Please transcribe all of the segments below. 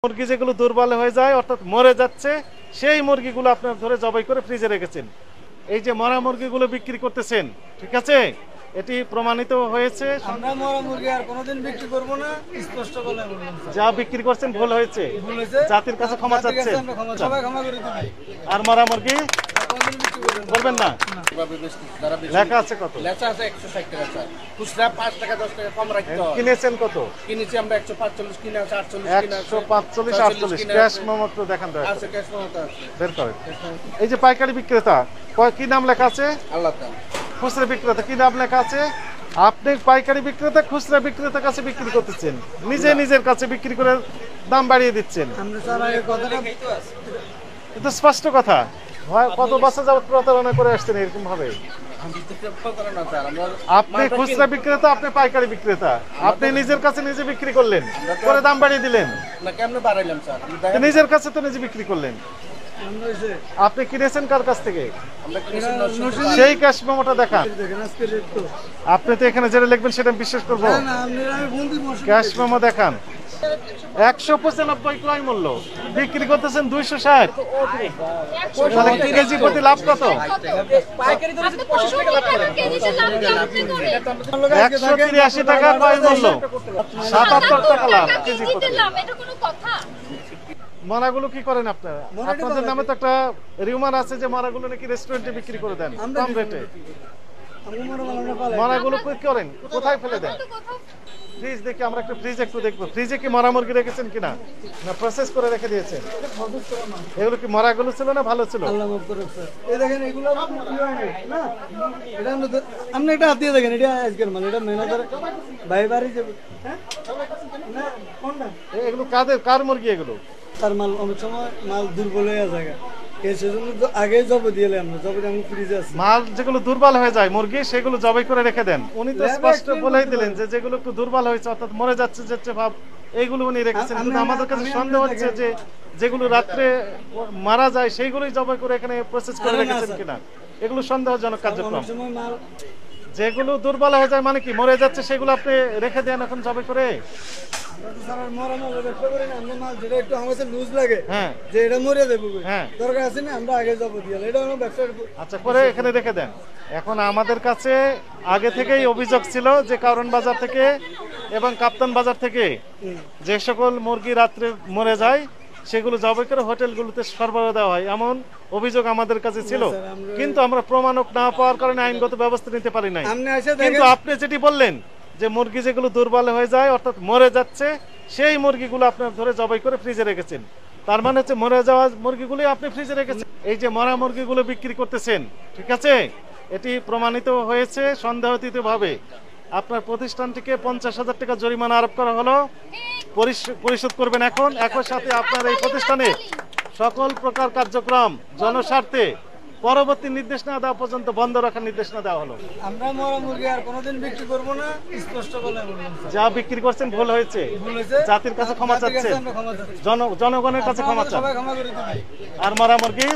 মুরগি যেগুলো দুর্বল হয়ে যায় অর্থাৎ মরে যাচ্ছে সেই মুরগিগুলো আপনার ধরে জবাই করে ফ্রিজে রেখেছেন। এই যে মরা মুরগিগুলো বিক্রি করতেছেন, ঠিক আছে, এটি প্রমাণিত হয়েছে। আমরা মরা মুরগি আর কোনোদিন বিক্রি করব না, স্পষ্ট বলে বললাম। যা বিক্রি করছেন ভুল হয়েছে, জাতির কাছে ক্ষমা চাচ্ছেন। সবাই ক্ষমা করে দিবেন। আর মরা মুরগি কোনোদিন বিক্রি করবেন না। লেখা আছে কত? লেখা আছে 160 টাকা স্যার, খুচরা 5 টাকা 10 টাকা কম রাখতে হয়। কিনেছেন কত? কিনেছি আমরা 145 কিনে আছে, 48 কিনে আছে, 145 48 ক্যাশ মেমো তো দেখান দয়া করে। আছে ক্যাশ মেমো আছে, বের করেন। এই যে পাইকারি বিক্রেতা কি নাম লেখা আছে? আল্লাহ তাআলা। খুচরা বিক্রেতা কি নাম লেখা আছে? আপনি পাইকারি বিক্রেতা খুচরা বিক্রেতার কাছে বিক্রি করতেছেন, নিজের কাছে বিক্রি করে দাম বাড়িয়ে দিচ্ছেন। আমরা স্যার এই কথাটা এটা স্পষ্ট কথা। কত বছর যাবত প্রতারণা করে আসছেন এরকম ভাবে? আপনি খুচরা বিক্রেতা, আপনি পাইকারি বিক্রেতা, আপনি নিজের কাছে নিজে বিক্রি করলেন, করে দাম বাড়িয়ে দিলেন না। কেমনে বাড়াইলাম স্যার? নিজের কাছে তো নিজে বিক্রি করলেন। আপনি কিনেছেন কার কাছ থেকে? সেই ক্যাশ মেমোটা দেখান। আপনি তো এখানে যেটা লিখবেন সেটা বিশ্বাস করবো। ক্যাশ মেমো দেখান। 195 ক্রয় মূল্য, বিক্রি করতেছেন 260। তাহলে কেজি প্রতি লাভ কত? 183 টাকা ক্রয় মূল্য, 77 টাকা লাভ কেজি প্রতি। মরাগুলো কি করেন আপনারা? আপনাদের নামে তো একটা রিউমার আছে যে মরাগুলো নাকি রেস্টুরেন্টে বিক্রি করে দেন কম রেটে। মরাগুলো কি করেন? কোথায় ফেলে দেন? ফ্রিজ দেখি, আমরা একটা ফ্রিজ একটু দেখবো। ফ্রিজে কি মরা মুরগি রেখেছেন কিনা, না প্রসেস করে রেখে দিয়েছেন? এগুলো কি মরাগুলো ছিল না ভালো ছিল? এই দেখেন এগুলো কি হয় না, এটা আপনি এটা হাত দিয়ে দেখেন, এটা আজকের মাল, এটা ম্যানেজার ভাই বাড়ি যাবে। হ্যাঁ না কোনটা এগুলো কার মুরগি? এগুলো তার মাল। অনেক সময় মাল দুর্বল হয়ে যায়, সেজন্য আগে জব দিয়ে আমরা জব আমি ফ্রিজে আছে মাল যেগুলো দুর্বল হয়ে যায় মুরগি, সেগুলো জবাই করে রেখে দেন। উনি তো স্পষ্ট বলেই দিলেন যে যেগুলো একটু দুর্বল হয়েছে অর্থাৎ মরে যাচ্ছে ভাব, এইগুলো উনি রেখেছেন। কিন্তু আমাদের কাছে সন্দেহ হচ্ছে যে যেগুলো রাত্রে মারা যায় সেইগুলোই জবাই করে এখানে প্রসেস করে রেখেছেন কিনা, এগুলো সন্দেহজনক কার্যক্রম। যেগুলো দুর্বল হয়ে যায় মানে কি মরে যাচ্ছে, সেগুলো আপনি রেখে দেন এখন জবাই করে। আচ্ছা করে এখানে রেখে দেন। এখন আমাদের কাছে আগে থেকেই অভিযোগ ছিল যে কারণ বাজার থেকে এবং কাপ্তান বাজার থেকে যে সকল মুরগি রাত্রে মরে যায় সেগুলো জবাই করে হোটেলগুলোতে সরবরাহ দেওয়া হয়, এমন অভিযোগ আমাদের কাছে ছিল। কিন্তু আমরা প্রমাণক না পাওয়ার কারণে আইনগত ব্যবস্থা নিতে পারি নাই। কিন্তু আপনি যেটি বললেন যে মুরগি যেগুলো দুর্বল হয়ে যায় অর্থাৎ মরে যাচ্ছে সেই মুরগিগুলো আপনার ধরে জবাই করে ফ্রিজে রেখেছেন, তার মানে হচ্ছে মরে যাওয়া মুরগিগুলো আপনি ফ্রিজে রেখেছেন। এই যে মরা মুরগিগুলো বিক্রি করতেছেন, ঠিক আছে, এটি প্রমাণিত হয়েছে সন্দেহাতীত ভাবে। আপনার প্রতিষ্ঠানটিকে 50,000 টাকা জরিমানা আরোপ করা হলো, পরিশোধ করবেন এখন। একই সাথে আপনার এই প্রতিষ্ঠানে সকল প্রকার কার্যক্রম জনস্বার্থে পরবর্তী নির্দেশ না দেওয়া পর্যন্ত বন্ধ রাখার নির্দেশ না দেওয়া হলো। আমরা মরা মুরগি আর কোনোদিন বিক্রি করব না, স্পষ্ট বলে বললাম। যা বিক্রি করছেন ভুল হয়েছে, জাতির কাছে ক্ষমা চাচ্ছেন, জনগণের কাছে ক্ষমা চান। সবাই ক্ষমা করে দিবেন। আর মরা মুরগি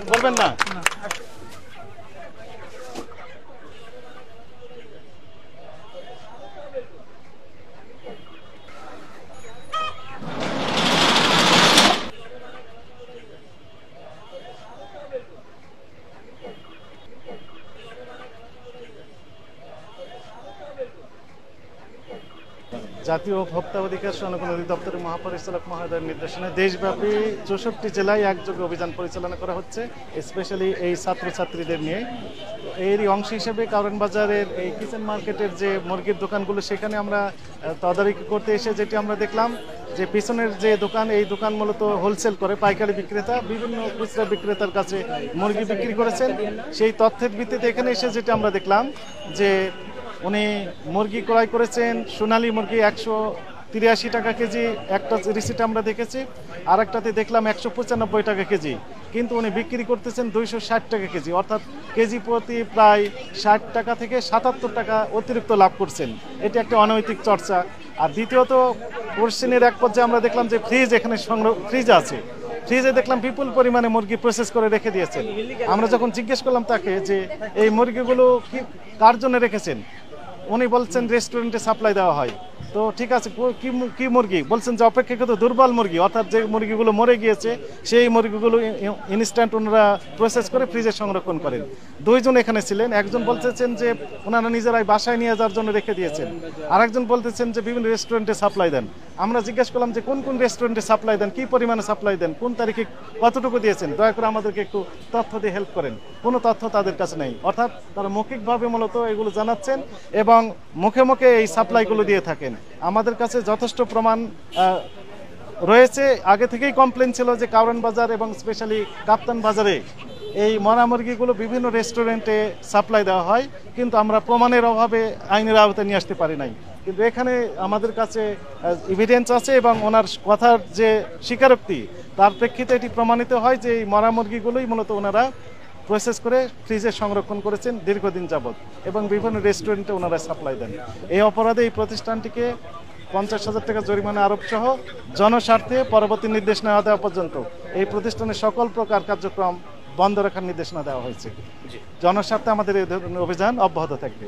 করবেন না। জাতীয় ভোক্তা অধিকার সংরক্ষণ অধিদপ্তরের মহাপরিচালক মহোদয়ের নির্দেশনায় দেশব্যাপী 64 জেলায় একযোগে অভিযান পরিচালনা করা হচ্ছে, স্পেশালি এই ছাত্রছাত্রীদের নিয়ে। এরই অংশ হিসেবে কারণ বাজারের এই কিচেন মার্কেটের যে মুরগির দোকানগুলো সেখানে আমরা তদারকি করতে এসে যেটি আমরা দেখলাম যে পিছনের যে দোকান, এই দোকান মূলত হোলসেল করে পাইকারি বিক্রেতা বিভিন্ন খুচরা বিক্রেতার কাছে মুরগি বিক্রি করেছেন। সেই তথ্যের ভিত্তিতে এখানে এসে যেটি আমরা দেখলাম যে উনি মুরগি ক্রয় করেছেন সোনালী মুরগি 183 টাকা কেজি, একটা রিসিট আমরা দেখেছি, আর একটাতে দেখলাম 195 টাকা কেজি, কিন্তু উনি বিক্রি করতেছেন 260 টাকা কেজি, অর্থাৎ কেজি প্রতি প্রায় 60 টাকা থেকে 77 টাকা অতিরিক্ত লাভ করছেন। এটি একটা অনৈতিক চর্চা। আর দ্বিতীয়ত কোশ্চেনের এক পর্যায়ে আমরা দেখলাম যে ফ্রিজ এখানে ফ্রিজ আছে, ফ্রিজে দেখলাম বিপুল পরিমাণে মুরগি প্রসেস করে রেখে দিয়েছেন। আমরা যখন জিজ্ঞেস করলাম তাকে যে এই মুরগিগুলো কি কার জন্য রেখেছেন, উনি বলছেন রেস্টুরেন্টে সাপ্লাই দেওয়া হয়। তো ঠিক আছে, কি মুরগি বলছেন যে অপেক্ষাকৃত দুর্বল মুরগি, অর্থাৎ যে মুরগিগুলো মরে গিয়েছে সেই মুরগিগুলো ইনস্ট্যান্ট ওনারা প্রসেস করে ফ্রিজে সংরক্ষণ করেন। দুইজন এখানে ছিলেন, একজন বলতেছেন যে ওনারা নিজেরাই বাসায় নিয়ে যাওয়ার জন্য রেখে দিয়েছেন, আর একজন বলতেছেন যে বিভিন্ন রেস্টুরেন্টে সাপ্লাই দেন। আমরা জিজ্ঞেস করলাম যে কোন কোন রেস্টুরেন্টে সাপ্লাই দেন, কি পরিমাণে সাপ্লাই দেন, কোন তারিখে কতটুকু দিয়েছেন, দয়া করে আমাদেরকে একটু তথ্য দিয়ে হেল্প করেন। কোনো তথ্য তাদের কাছে নেই, অর্থাৎ তারা মৌখিকভাবে মূলত এগুলো জানাচ্ছেন এবং মুখে মুখে এই সাপ্লাইগুলো দিয়ে থাকেন। আমাদের কাছে যথেষ্ট প্রমাণ রয়েছে। আগে থেকেই কমপ্লেন ছিল যে কারওয়ান বাজার এবং স্পেশালি কাপ্তান বাজারে এই মরা মুরগিগুলো বিভিন্ন রেস্টুরেন্টে সাপ্লাই দেওয়া হয়, কিন্তু আমরা প্রমাণের অভাবে আইনের আওতায় নিয়ে আসতে পারি নাই। কিন্তু এখানে আমাদের কাছে এভিডেন্স আছে এবং ওনার কথার যে স্বীকারোক্তি তার প্রেক্ষিতে এটি প্রমাণিত হয় যে এই মরা মুরগিগুলোই মূলত ওনারা প্রসেস করে ফ্রিজে সংরক্ষণ করেছেন দীর্ঘদিন যাবৎ এবং বিভিন্ন রেস্টুরেন্টে ওনারা সাপ্লাই দেন। এই অপরাধে এই প্রতিষ্ঠানটিকে 50,000 টাকা জরিমানা আরোপ সহ জনস্বার্থে পরবর্তী নির্দেশ নেওয়া দেওয়া পর্যন্ত এই প্রতিষ্ঠানের সকল প্রকার কার্যক্রম বন্ধ রাখার নির্দেশনা দেওয়া হয়েছে। জনস্বার্থে আমাদের এই ধরনের অভিযান অব্যাহত থাকবে।